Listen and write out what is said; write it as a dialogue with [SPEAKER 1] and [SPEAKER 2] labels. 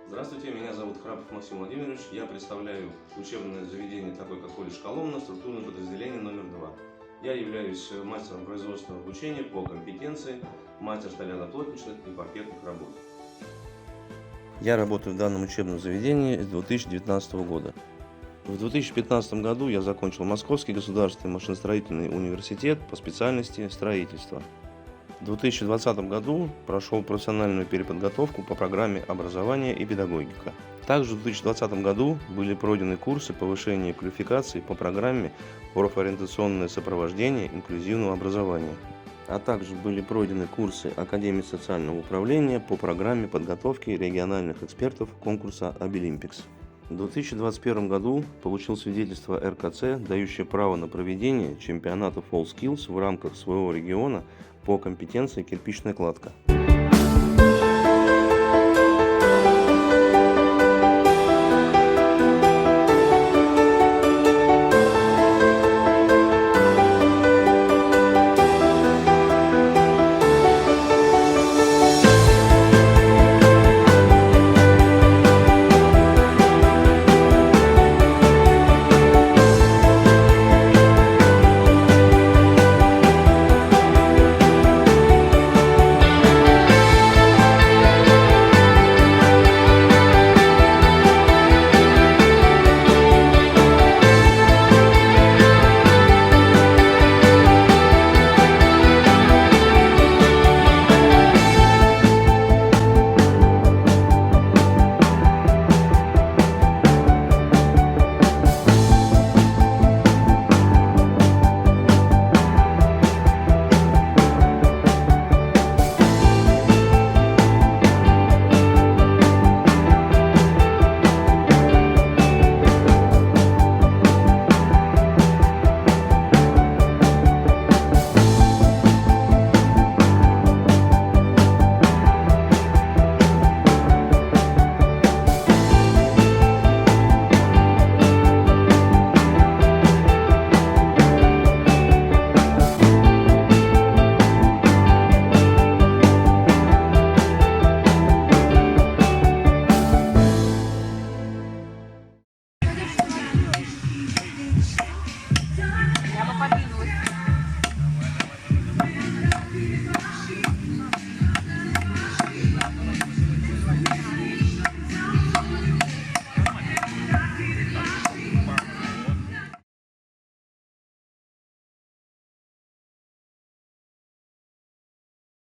[SPEAKER 1] Здравствуйте, меня зовут Храпов Максим Владимирович. Я представляю учебное заведение, такое как колледж Коломна, структурное подразделение номер 2. Я являюсь мастером производственного обучения по компетенции, мастер столярно-плотничных и паркетных работ. Я работаю в данном учебном заведении с 2019 года. В 2015 году я закончил Московский государственный машиностроительный университет по специальности строительства. В 2020 году прошел профессиональную переподготовку по программе «Образование и педагогика». Также в 2020 году были пройдены курсы повышения квалификации по программе «Профориентационное сопровождение инклюзивного образования», а также были пройдены курсы Академии социального управления по программе подготовки региональных экспертов конкурса Обилимпикс. В 2021 году получил свидетельство РКЦ, дающее право на проведение чемпионата FallSkills в рамках своего региона по компетенции кирпичная кладка.